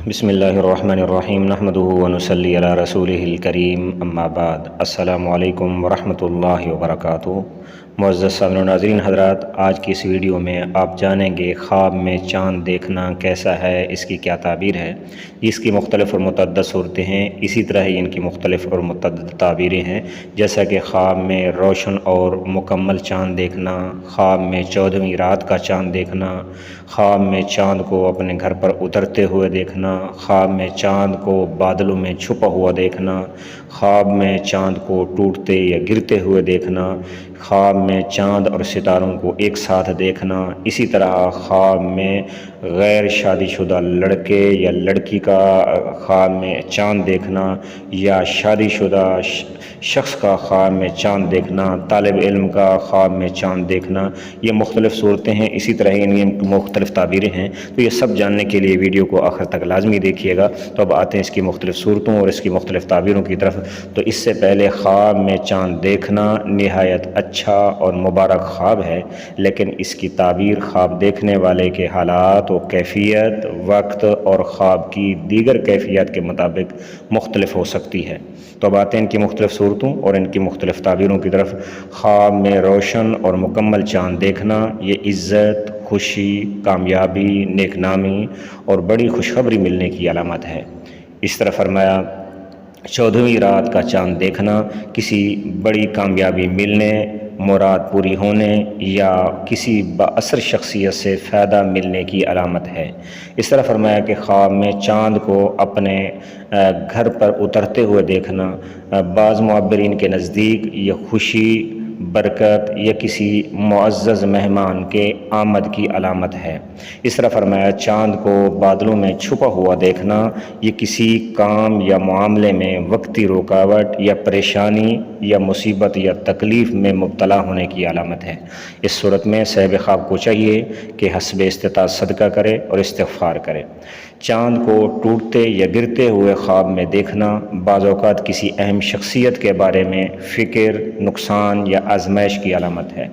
بسم اللہ الرحمن الرحیم نحمدہ ونصلی علی رسولہ الکریم اما بعد السلام علیکم ورحمۃ اللہ وبرکاتہ۔ معزز سامعین و ناظرین حضرات، آج کی اس ویڈیو میں آپ جانیں گے خواب میں چاند دیکھنا کیسا ہے، اس کی کیا تعبیر ہے۔ اس کی مختلف اور متعدد صورتیں ہیں، اسی طرح ہی ان کی مختلف اور متعدد تعبیریں ہیں، جیسا کہ خواب میں روشن اور مکمل چاند دیکھنا، خواب میں 14ویں رات کا چاند دیکھنا، خواب میں چاند کو اپنے گھر پر اترتے ہوئے دیکھنا، خواب میں چاند کو بادلوں میں چھپا ہوا دیکھنا، خواب میں چاند کو ٹوٹتے یا گرتے ہوئے دیکھنا، خواب میں چاند اور ستاروں کو ایک ساتھ دیکھنا، اسی طرح خواب میں غیر شادی شدہ لڑکے یا لڑکی کا خواب میں چاند دیکھنا، یا شادی شدہ شخص کا خواب میں چاند دیکھنا، طالب علم کا خواب میں چاند دیکھنا، یہ مختلف صورتیں ہیں، اسی طرح ان کی مختلف تعبیریں ہیں۔ تو یہ سب جاننے کے لیے ویڈیو کو آخر تک لازمی دیکھیے گا۔ تو اب آتے ہیں اس کی مختلف صورتوں اور اس کی مختلف تعبیروں کی طرف۔ تو اس سے پہلے خواب میں چاند دیکھنا نہایت اچھا اور مبارک خواب ہے، لیکن اس کی تعبیر خواب دیکھنے والے کے حالات و کیفیت، وقت اور خواب کی دیگر کیفیات کے مطابق مختلف ہو سکتی ہے۔ تو اب آتے ہیں ان کی مختلف صورتوں اور ان کی مختلف تعبیروں کی طرف۔ خواب میں روشن اور مکمل چاند دیکھنا یہ عزت، خوشی، کامیابی، نیک نامی اور بڑی خوشخبری ملنے کی علامت ہے۔ اس طرح فرمایا 14ویں رات کا چاند دیکھنا کسی بڑی کامیابی ملنے، مراد پوری ہونے یا کسی بااثر شخصیت سے فائدہ ملنے کی علامت ہے۔ اس طرح فرمایا کہ خواب میں چاند کو اپنے گھر پر اترتے ہوئے دیکھنا بعض معبرین کے نزدیک یہ خوشی، برکت یا کسی معزز مہمان کے آمد کی علامت ہے۔ اس طرح فرمایا چاند کو بادلوں میں چھپا ہوا دیکھنا یہ کسی کام یا معاملے میں وقتی رکاوٹ یا پریشانی یا مصیبت یا تکلیف میں مبتلا ہونے کی علامت ہے۔ اس صورت میں صاحب خواب کو چاہیے کہ حسب استطاعت صدقہ کرے اور استغفار کرے۔ چاند کو ٹوٹتے یا گرتے ہوئے خواب میں دیکھنا بعض اوقات کسی اہم شخصیت کے بارے میں فکر، نقصان یا آزمائش کی علامت ہے۔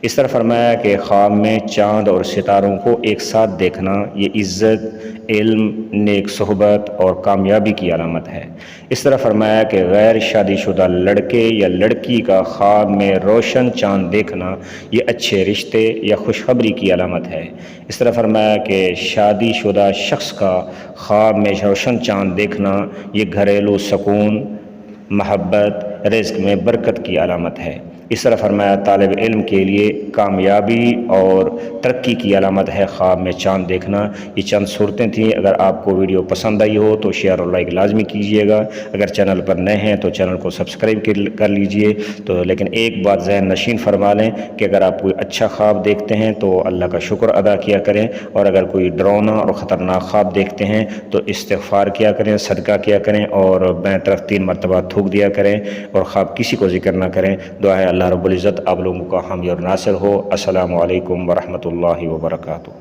اس طرح فرمایا کہ خواب میں چاند اور ستاروں کو ایک ساتھ دیکھنا یہ عزت، علم، نیک صحبت اور کامیابی کی علامت ہے۔ اس طرح فرمایا کہ غیر شادی شدہ لڑکے یا لڑکی کا خواب میں روشن چاند دیکھنا یہ اچھے رشتے یا خوشخبری کی علامت ہے۔ اس طرح فرمایا کہ شادی شدہ شخص کا خواب میں روشن چاند دیکھنا یہ گھریلو سکون، محبت، رزق میں برکت کی علامت ہے۔ اس طرح فرمایا طالب علم کے لیے کامیابی اور ترقی کی علامت ہے خواب میں چاند دیکھنا۔ یہ چند صورتیں تھیں۔ اگر آپ کو ویڈیو پسند آئی ہو تو شیئر اور لائک لازمی کیجیے گا۔ اگر چینل پر نئے ہیں تو چینل کو سبسکرائب کر لیجئے۔ تو لیکن ایک بات ذہن نشین فرما لیں کہ اگر آپ کوئی اچھا خواب دیکھتے ہیں تو اللہ کا شکر ادا کیا کریں، اور اگر کوئی ڈراؤنا اور خطرناک خواب دیکھتے ہیں تو استغفار کیا کریں، صدقہ کیا کریں اور بائیں طرف 3 مرتبہ تھوک دیا کریں، اور خواب کسی کو ذکر نہ کریں۔ دعا ہے اللہ رب العزت آپ لوگوں کا حامی اور ناصر ہو۔ السلام علیکم ورحمۃ اللہ وبرکاتہ۔